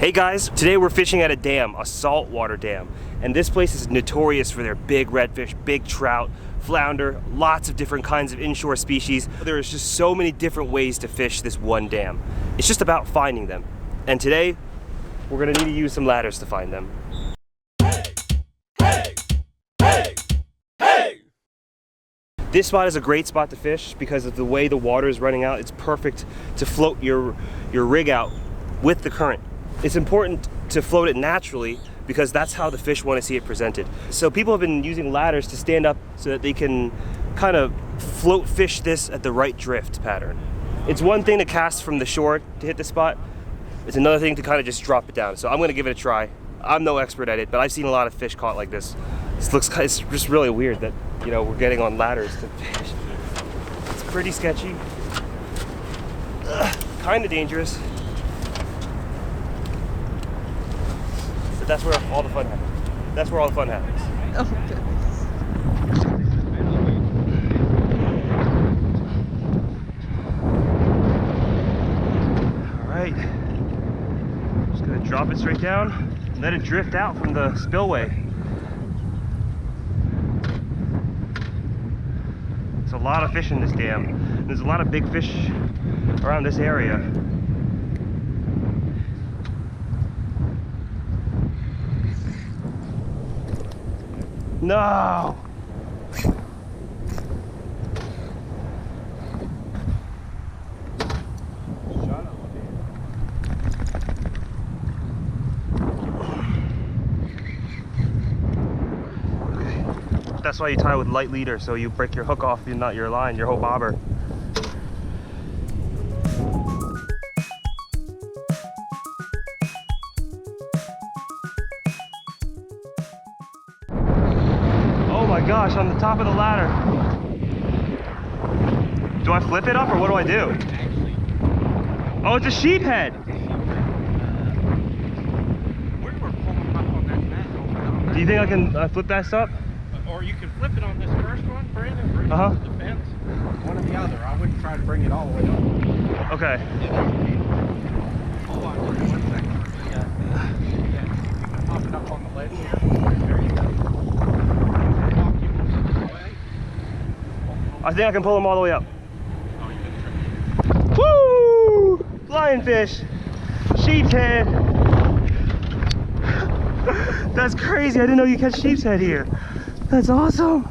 Hey guys, today we're fishing at a dam, a saltwater dam. And this place is notorious for their big redfish, big trout, flounder, lots of different kinds of inshore species. There is just so many different ways to fish this one dam. It's just about finding them. And today, we're gonna need to use some ladders to find them. This spot is a great spot to fish because of the way the water is running out. It's perfect to float your rig out with the current. It's important to float it naturally because that's how the fish want to see it presented. So people have been using ladders to stand up so that they can kind of float fish this at the right drift pattern. It's one thing to cast from the shore to hit the spot. It's another thing to kind of just drop it down. So I'm gonna give it a try. I'm no expert at it, but I've seen a lot of fish caught like this. It's just really weird that, you know, we're getting on ladders to fish. It's pretty sketchy. Kind of dangerous. But that's where all the fun happens. That's where all the fun happens. Oh my goodness. All right. Just gonna drop it straight down and let it drift out from the spillway. There's a lot of fish in this dam. There's a lot of big fish around this area. No! That's why you tie with light leader, so you break your hook off, not your line, your whole bobber. Oh my gosh, on the top of the ladder. Do I flip it up or what do I do? Oh, it's a sheephead. Do you think I can flip that up? Or you can flip it on this first one, Brandon, bring it to the fence. One or the other. I wouldn't try to bring it all the way up. Okay. Hold on, 1 second. Yeah. Pop it up on the ledge here. There you go. I think I can pull them all the way up. Oh, you can try. Woo! Flying fish. Sheep's head. That's crazy. I didn't know you catch sheep's head here. That's awesome.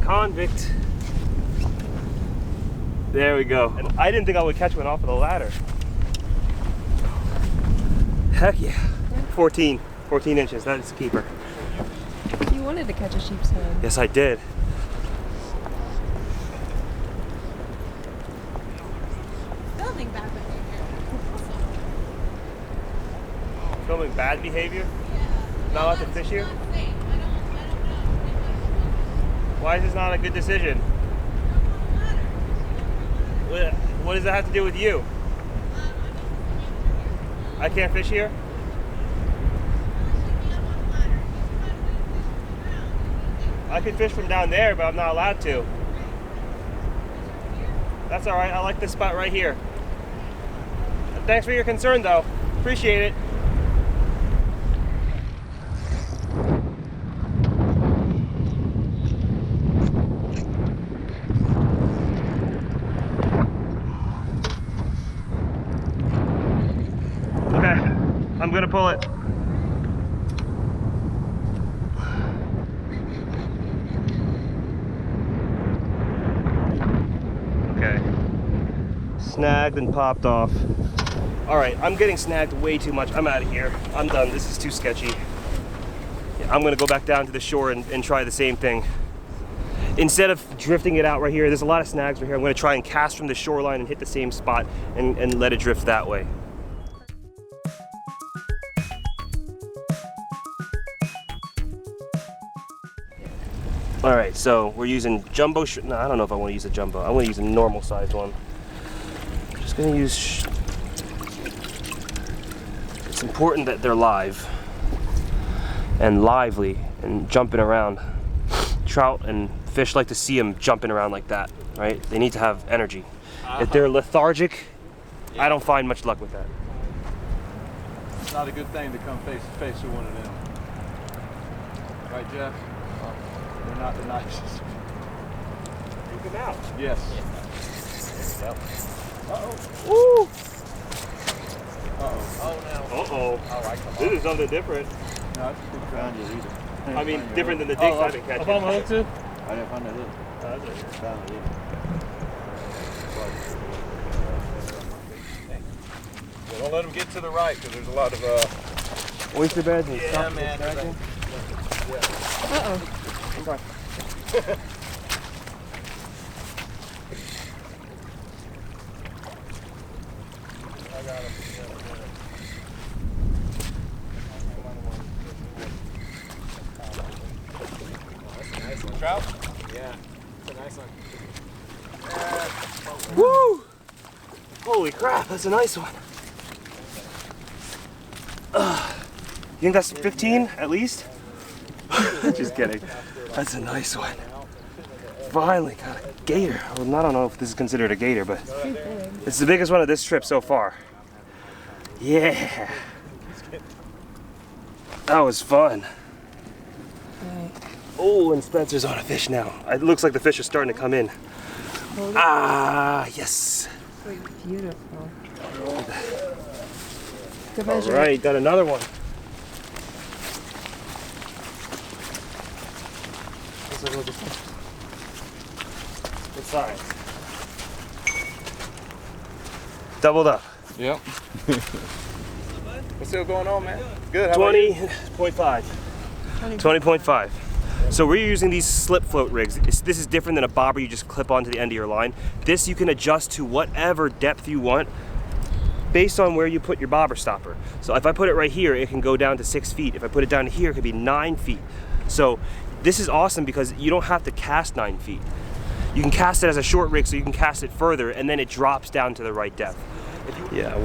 Convict. There we go. And I didn't think I would catch one off of the ladder. Heck yeah. 14 inches. That is a keeper. You wanted to catch a sheep's head. Yes, I did. Filming bad behavior. Filming bad behavior? Yeah. Not allowed to fish here? Why is this not a good decision? What does that have to do with you? I can't fish here? I could fish from down there, but I'm not allowed to. That's all right. I like this spot right here. Thanks for your concern, though. Appreciate it. I'm gonna pull it. Okay. Snagged and popped off. All right, I'm getting snagged way too much. I'm out of here. I'm done. This is too sketchy. Yeah, I'm gonna go back down to the shore and try the same thing. Instead of drifting it out right here, there's a lot of snags right here. I'm gonna try and cast from the shoreline and hit the same spot and let it drift that way. All right, so we're using jumbo. No, I don't know if I want to use a jumbo. I want to use a normal sized one. I'm just gonna use. It's important that they're live and lively and jumping around. Trout and fish like to see them jumping around like that, right? They need to have energy. If they're lethargic, I don't find much luck with that. It's not a good thing to come face to face with one of them. Right, Jeff? They're not the nicest. Take them out. Yes. There we go. Uh-oh. Woo! Uh-oh. Oh, no. Uh-oh. All right, come This on. is something different. No, that's a good found you either. I mean, different than the digs I've been catching. I didn't find that hook. Found it either. Well, don't let them get to the right because there's a lot of Oyster beds and yeah, stuff. man. Uh-oh. I'm sorry. I got him. Nice one. Trout? Yeah, it's a nice one. Woo! Holy crap, that's a nice one. You think that's 15 at least? Just kidding. That's a nice one. Finally got a gator. Well, I don't know if this is considered a gator, but it's the biggest one of this trip so far. Yeah. That was fun. Oh, and Spencer's on a fish now. It looks like the fish is starting to come in. Ah, yes. Beautiful. Good All measure. right, got another one. Let's look at this one. Good size. Doubled up. Yep. What's still going on, man? Good. How about you? 20.5. 20.5. So we're using these slip float rigs. This is different than a bobber you just clip onto the end of your line. This you can adjust to whatever depth you want based on where you put your bobber stopper. So if I put it right here, it can go down to 6 feet. If I put it down here, it could be 9 feet. So this is awesome because you don't have to cast 9 feet. You can cast it as a short rig so you can cast it further and then it drops down to the right depth. Yeah,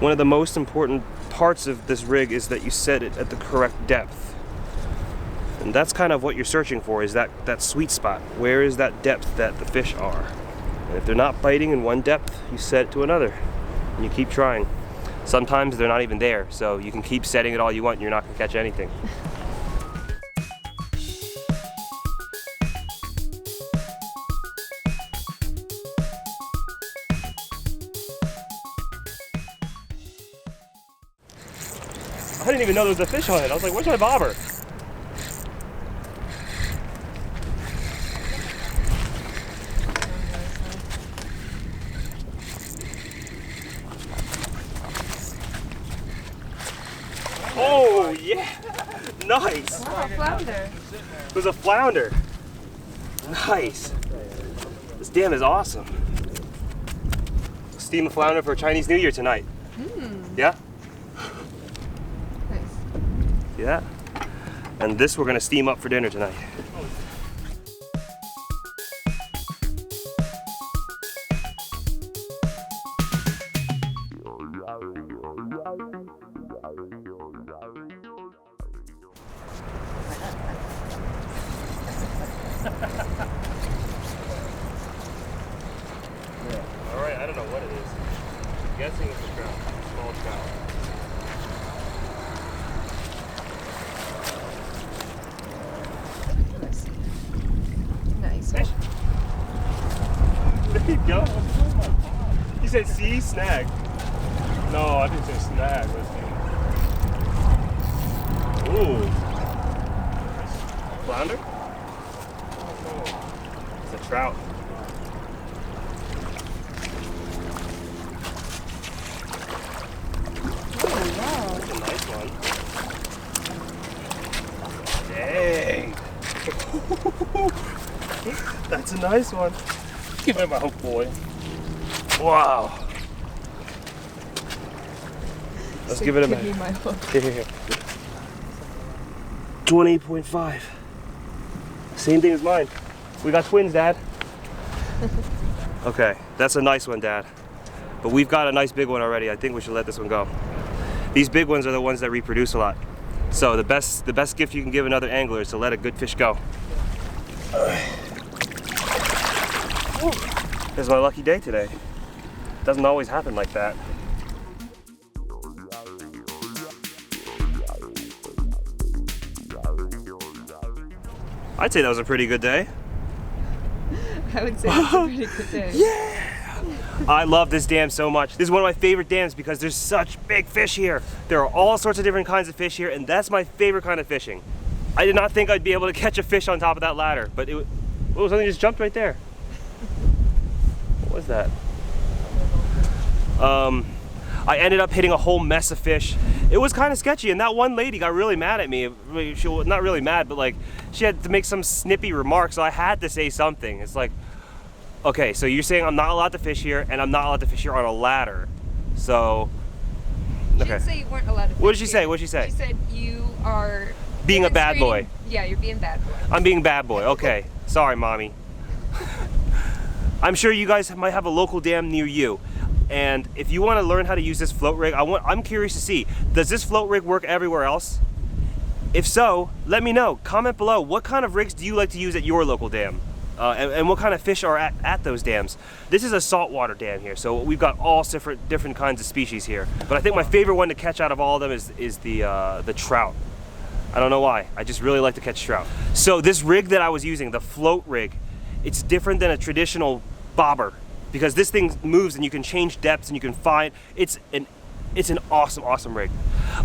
one of the most important parts of this rig is that you set it at the correct depth. And that's kind of what you're searching for, is that sweet spot. Where is that depth that the fish are? And if they're not biting in one depth, you set it to another. And you keep trying. Sometimes they're not even there, so you can keep setting it all you want and you're not gonna catch anything. I didn't even know there was a fish on it. I was like, where's my bobber? Oh, yeah. Nice. Wow, flounder. It was a flounder. Nice. This dam is awesome. Steam a flounder for Chinese New Year tonight. Yeah? Nice. Yeah. And this we're gonna steam up for dinner tonight. All right, I don't know what it is. I'm guessing it's a trout, small trout. Nice. Fish. There you go. You said sea snag. No, I didn't say snag. Ooh. Flounder? It's a trout. Oh, wow. That's a nice one. Dang. That's a nice one. Give it my hook, boy. Wow. Let's give it a Give me minute. my hook. Here. 20.5. Same thing as mine. We got twins, Dad. Okay, that's a nice one, Dad. But we've got a nice big one already. I think we should let this one go. These big ones are the ones that reproduce a lot. So the best gift you can give another angler is to let a good fish go. This is my lucky day today. Doesn't always happen like that. I'd say that was a pretty good day. I would say that's a pretty good day. Yeah! I love this dam so much. This is one of my favorite dams because there's such big fish here. There are all sorts of different kinds of fish here, and that's my favorite kind of fishing. I did not think I'd be able to catch a fish on top of that ladder, but something just jumped right there. What was that? I ended up hitting a whole mess of fish. It was kind of sketchy, and that one lady got really mad at me. She was not really mad, but like she had to make some snippy remarks, so I had to say something. It's like, okay, so you're saying I'm not allowed to fish here, and I'm not allowed to fish here on a ladder. So, She okay. didn't say you weren't allowed to fish. What did she say? here. What did she say? She said you are Being a bad boy. demonstrating- Yeah, you're being bad boy. I'm being bad boy. Okay, sorry, mommy. I'm sure you guys might have a local dam near you. And if you want to learn how to use this float rig, I'm curious to see, does this float rig work everywhere else? If so, let me know. Comment below, what kind of rigs do you like to use at your local dam? And what kind of fish are at those dams? This is a saltwater dam here, so we've got all different kinds of species here. But I think my favorite one to catch out of all of them is the trout. I don't know why, I just really like to catch trout. So this rig that I was using, the float rig, it's different than a traditional bobber, because this thing moves and you can change depths and you can find, it's an awesome rig.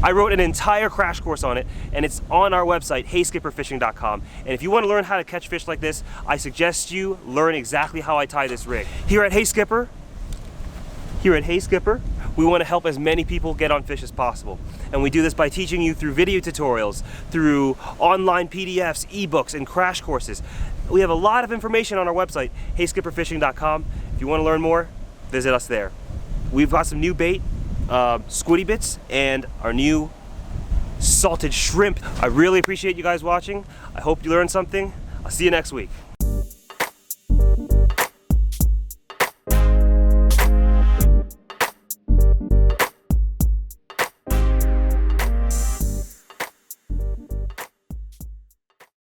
I wrote an entire crash course on it, and it's on our website, heyskipperfishing.com. And if you want to learn how to catch fish like this, I suggest you learn exactly how I tie this rig. Here at Hey Skipper, we want to help as many people get on fish as possible. And we do this by teaching you through video tutorials, through online PDFs, ebooks, and crash courses. We have a lot of information on our website, heyskipperfishing.com. If you want to learn more, visit us there. We've got some new bait, squiddy bits, and our new salted shrimp. I really appreciate you guys watching. I hope you learned something. I'll see you next week.